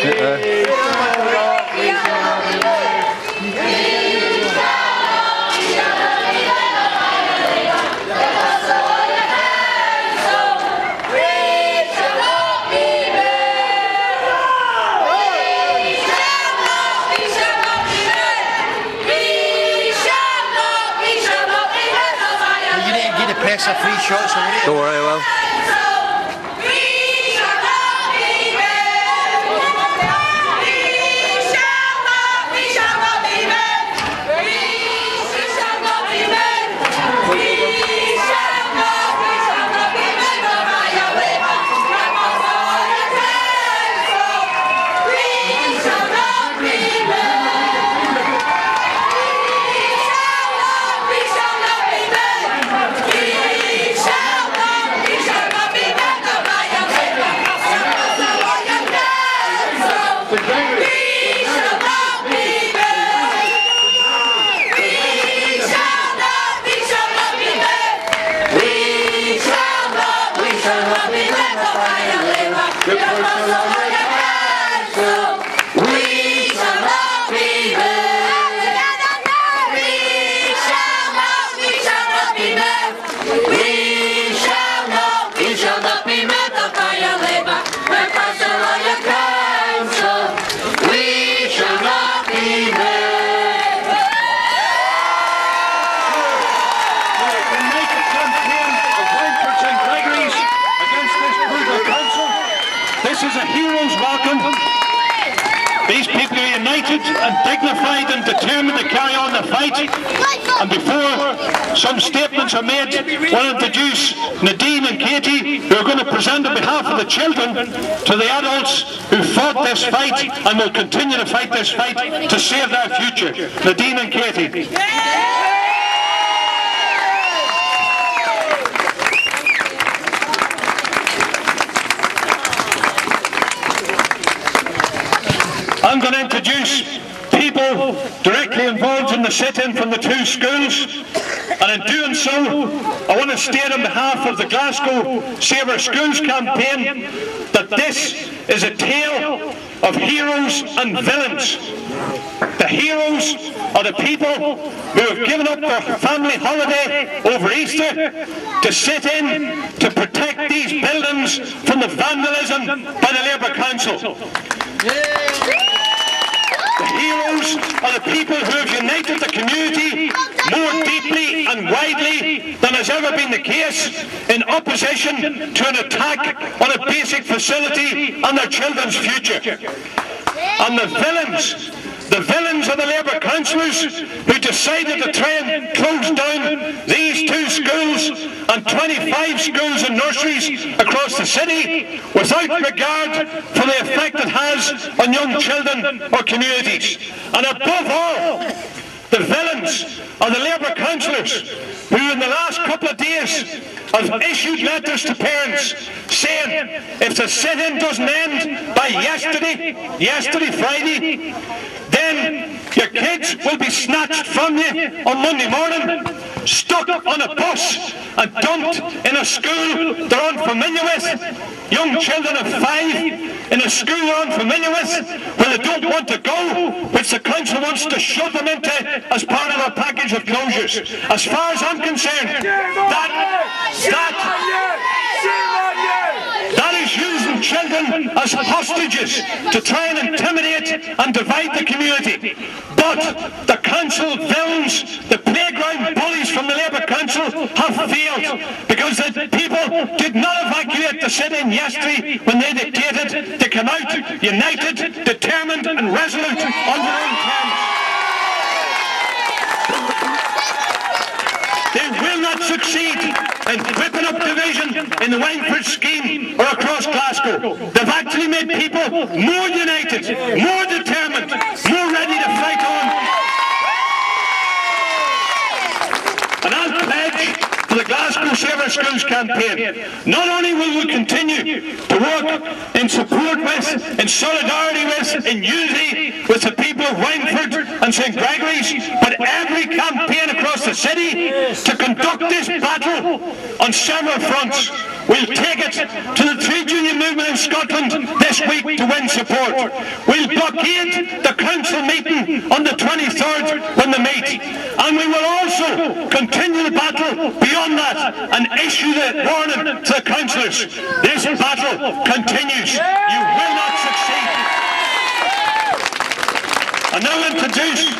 it there. Press a free shots already. Don't worry, well. This is a hero's welcome. These people are united and dignified and determined to carry on the fight. And before some statements are made, we'll introduce Nadine and Katie, who are going to present on behalf of the children to the adults who fought this fight and will continue to fight this fight to save their future. Nadine and Katie. I'm going to introduce people directly involved in the sit-in from the two schools, and in doing so I want to state on behalf of the Glasgow Save Our Schools campaign that this is a tale of heroes and villains. The heroes are the people who have given up their family holiday over Easter to sit in to protect these buildings from the vandalism by the Labour Council. The heroes are the people who have united the community more deeply and widely than has ever been the case in opposition to an attack on a basic facility and their children's future. And the villains are the Labour councillors who decided to try and close down these two schools and 25 schools and nurseries across the city without regard for the effect it has on young children or communities. And above all, the villains are the Labour councillors who in the last couple of days have issued letters to parents saying if the sit-in doesn't end by yesterday Friday, then your kids will be snatched from you on Monday morning, stuck on a bus and dumped in a school they're unfamiliar with. Young children of 5 in a school they're unfamiliar with, where they don't want to go, which the council wants to shove them into as part of a package of closures. As far as I'm concerned, that is using children as hostages to try and intimidate and divide the community. But the council villains, the playground bullies from the Labour Council have failed because the people did not evacuate the sit-in yesterday when they dictated to come out united, determined and resolute on their own terms. They will not succeed in whipping up division in the Wynford scheme or across Glasgow. They've actually made people more united, more determined, more ready to fight on. And I'll pledge for the Glasgow Save Our Schools campaign, not only will we continue to work in support with, in solidarity with, in unity with the people of Wynford and St Gregory's, but every campaign across the city to conduct this battle on several fronts. We'll take it to the trade union movement in Scotland this week to win support. We'll blockade the council meeting on the 23rd when they meet. And we will also continue the battle beyond that and issue the warning to the councillors. This battle continues. You will not succeed. I now introduce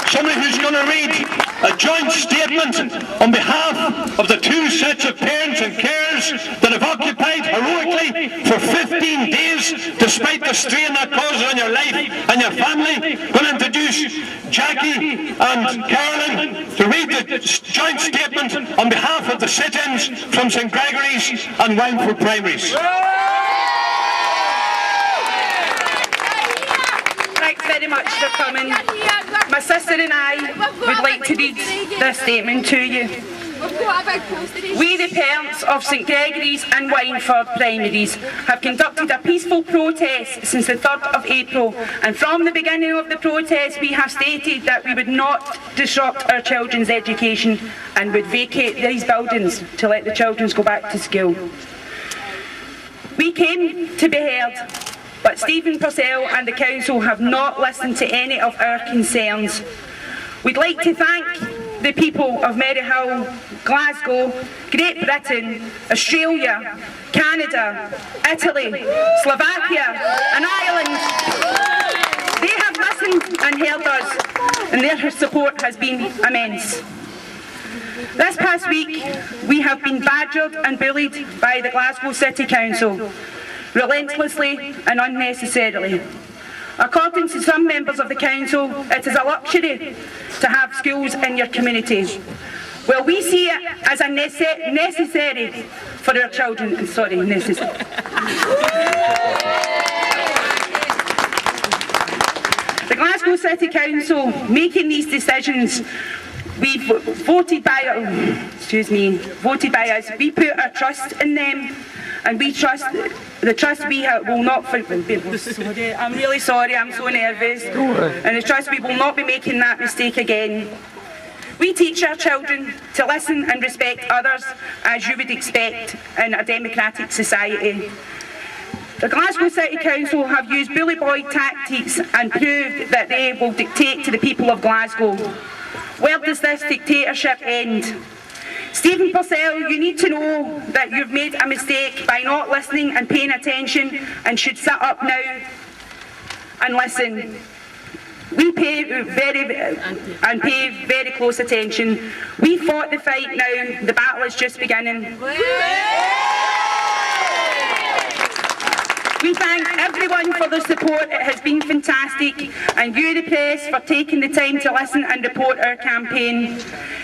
somebody who's going to read a joint statement on behalf of the two sets of parents and carers that have occupied heroically for 15 days despite the strain that causes on your life and your family. I'm going to introduce Jackie and Carolyn to read the joint statement on behalf of the sit-ins from St Gregory's and Wynford Primaries. Thanks very much for coming. My sister and I would like to read this statement to you. We, the parents of St Gregory's and Wynford Primaries, have conducted a peaceful protest since the 3rd of April, and from the beginning of the protest we have stated that we would not disrupt our children's education and would vacate these buildings to let the children go back to school. We came to be heard, but Stephen Purcell and the council have not listened to any of our concerns. We'd like to thank the people of Maryhill, Glasgow, Great Britain, Australia, Canada, Italy, Slovakia and Ireland. They have listened and heard us, and their support has been immense. This past week we have been badgered and bullied by the Glasgow City Council, relentlessly and unnecessarily. According to some members of the council, it is a luxury to have schools in your community. Well, we see it as a necessary for our children. Necessary. The Glasgow City Council making these decisions, we voted by us. We put our trust in them. And we trust, the trust we have will not, I'm really sorry, I'm so nervous. And the trust we will not be making that mistake again. We teach our children to listen and respect others as you would expect in a democratic society. The Glasgow City Council have used bully boy tactics and proved that they will dictate to the people of Glasgow. Where does this dictatorship end? Stephen Purcell, you need to know that you've made a mistake by not listening and paying attention, and should sit up now and listen. We pay very close attention. We fought the fight now, the battle is just beginning. We thank everyone for their support, it has been fantastic, and you, the press, for taking the time to listen and report our campaign.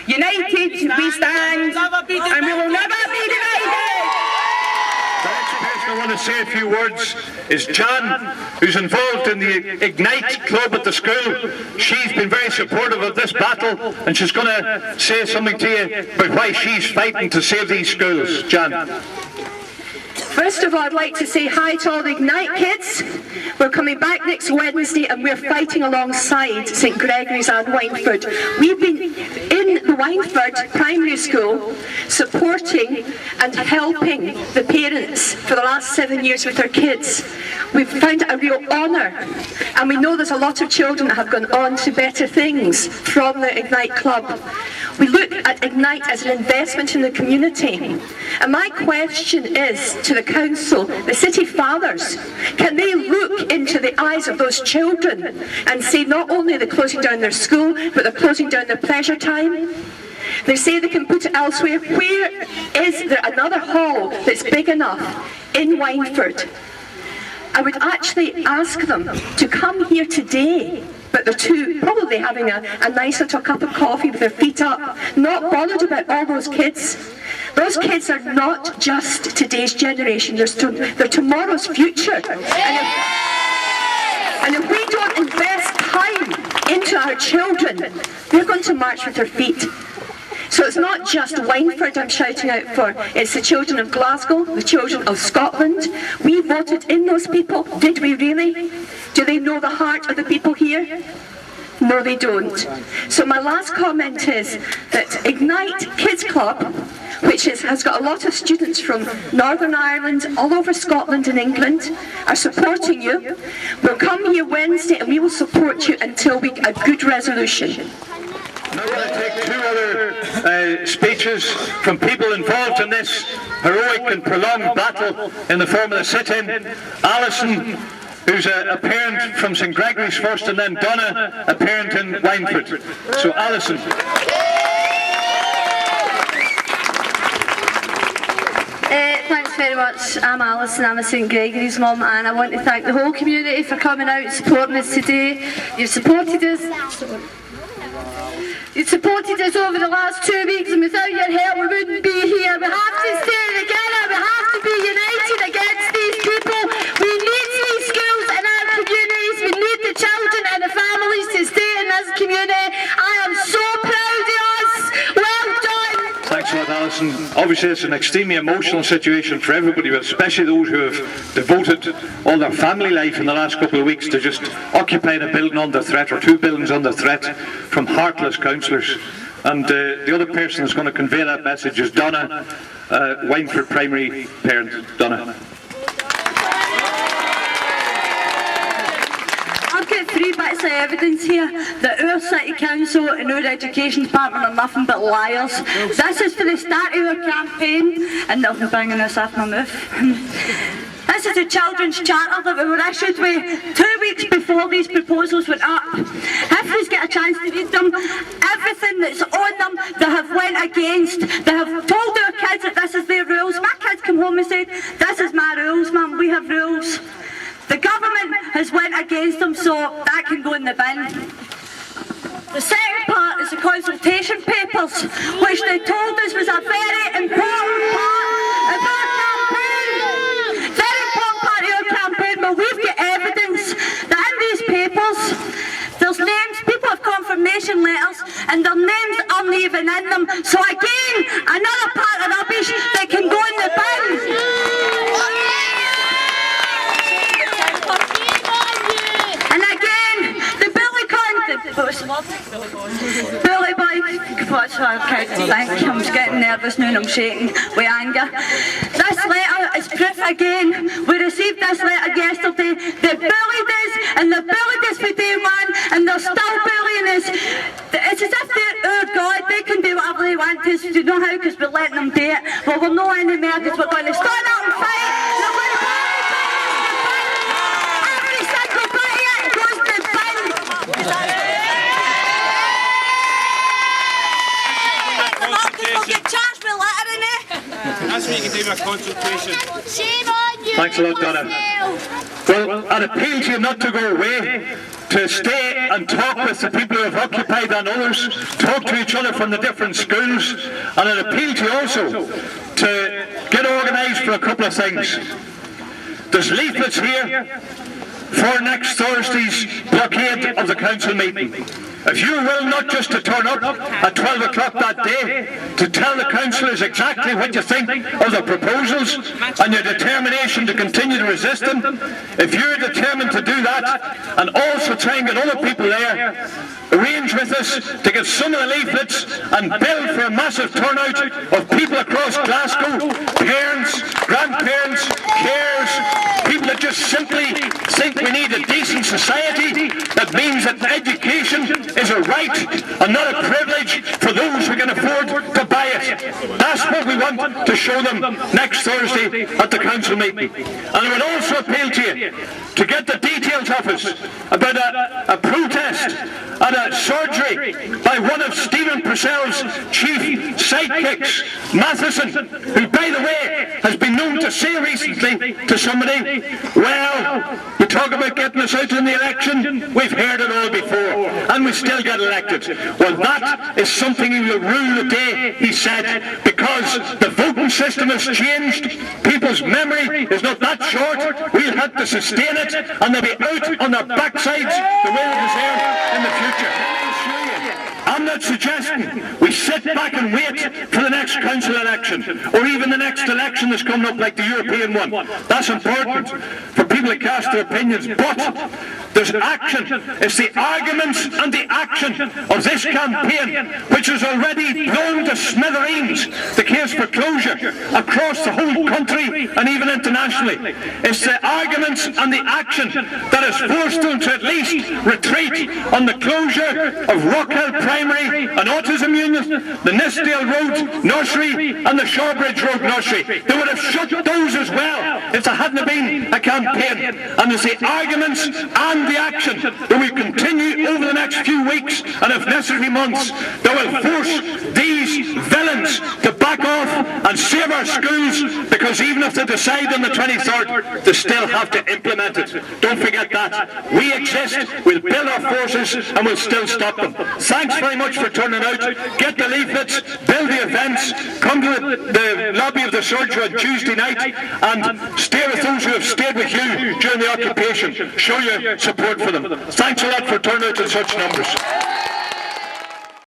United we stand, and we will never be divided! The next person I want to say a few words is Jan, who's involved in the Ignite Club at the school. She's been very supportive of this battle, and she's going to say something to you about why she's fighting to save these schools. Jan. First of all, I'd like to say hi to all the Ignite kids. We're coming back next Wednesday and we're fighting alongside St Gregory's and Wynford. We've been in the Wynford Primary School supporting and helping the parents for the last 7 years with their kids. We've found it a real honour, and we know there's a lot of children that have gone on to better things from the Ignite Club. We look at Ignite as an investment in the community. And my question is to the council, the city fathers, can they look into the eyes of those children and say not only are they closing down their school, but they're closing down their pleasure time? They say they can put it elsewhere. Where is there another hall that's big enough in Wynford? I would actually ask them to come here today, but they're probably having a nice little cup of coffee with their feet up, not bothered about all those kids. Those kids are not just today's generation, they're tomorrow's future. And if we don't invest time into our children, they're going to march with their feet. So it's not just Wynford I'm shouting out for, it's the children of Glasgow, the children of Scotland. We voted in those people, did we really? Do they know the heart of the people here? No, they don't. So my last comment is that Ignite Kids Club, which has got a lot of students from Northern Ireland, all over Scotland and England, are supporting you. We'll come here Wednesday and we will support you until we get a good resolution. I'm going to take two other speeches from people involved in this heroic and prolonged battle in the form of the sit-in. Alison, who's a parent from St Gregory's first, and then Donna, a parent in Wynford. So Alison. Thanks very much. I'm Alison, I'm a St Gregory's mum, and I want to thank the whole community for coming out and supporting us today. You've supported us. You've supported us over the last 2 weeks, and without your help we wouldn't be here. We have to stay together, we have to be united against these people. We need these schools in our communities, we need the children and the families to stay in this community. I am so proud of us. Well done. Thanks a lot, Alison. Obviously it's an extremely emotional situation for everybody, but especially those who have devoted all their family life in the last couple of weeks to just occupying a building under threat, or 2 buildings under threat, from heartless councillors. And the other person that's going to convey that message is Donna, Wynford primary parent. Donna. I've got 3 bits of evidence here that our City Council and our Education Department are nothing but liars. This is for the start of our campaign, and nothing banging us off my mouth. This is a children's charter that we were issued with 2 weeks before these proposals went up. If you get a chance to read them, everything that's on them they have went against. They have told our kids that this is their rules. My kids come home and said, "This is my rules, Mum, we have rules." The government has went against them, so that can go in the bin. The second part is the consultation papers, which they told us was a very important part of our campaign. Very important part of our campaign, but we've got evidence that in these papers there's names, people have confirmation letters, and their names aren't even in them. So again, another part of rubbish that can go in the bin. And again, the Billy Boy, what's our kid? I'm just getting nervous now and I'm shaking with anger. This letter is proof again. We received this letter yesterday. They bullied us, and they bullied us for day one, and they're still bullying us. It's as if they're our God. They can do whatever they want to us. Do you know how? Because we're letting them do it. Well, we're not any more because we're going to stand up and fight. We're going to fight. Every single bit of it goes to the bin. That's where you can do my consultation. Shame on you! Thanks a lot, Donna. Well, I'd appeal to you not to go away, to stay and talk with the people who have occupied and others, talk to each other from the different schools, and I'd appeal to you also to get organised for a couple of things. There's leaflets here for next Thursday's blockade of the council meeting. If you will not just to turn up at 12 o'clock that day to tell the councillors exactly what you think of the proposals and your determination to continue to resist them, if you're determined to do that and also try and get other people there, arrange with us to get some of the leaflets and build for a massive turnout of people across Glasgow, parents, grandparents, carers, people that just simply think we need a decent society that means that education is a right and not a privilege for those who can afford to buy it. That's what we want to show them next Thursday at the council meeting. And I would also appeal to you to get the details of us about a protest and a surgery by one of Stephen Purcell's chief sidekicks, Matheson, who, by the way, has been known to say recently to somebody, well, you talk about getting us out in the election, we've heard it all before, and we still get elected. Well, that is something he will rue the day, he said, because the voting system has changed, people's memory is not that short, we'll have to sustain it, and they'll be out on their backsides the way they deserve in the future. Let me assure you, I'm not suggesting we sit back and wait for the next council election, or even the next election that's coming up, like the European one. That's important for people to cast their opinions, but there's action. It's the arguments and the action of this campaign which has already blown to smithereens the case for closure across the whole country and even internationally. It's the arguments and the action that has forced them to at least retreat on the closure of Rockhill Primary and Autism Union, the Nithsdale Road Nursery and the Shawbridge Road Nursery. They would have shut those as well if there hadn't been a campaign. And it's the arguments and the action that will continue over the next few weeks and if necessary months that will force these villains to back off and save our schools, because even if they decide on the 23rd, they still have to implement it. Don't forget that. We exist, we'll build our forces and we'll still stop them. Thanks very much for turning out. Get the leaflets, build the events, come to the lobby of the surgery on Tuesday night and stay with those who have stayed with you during the occupation. Show your support for them. Thanks a lot for turning out in such numbers.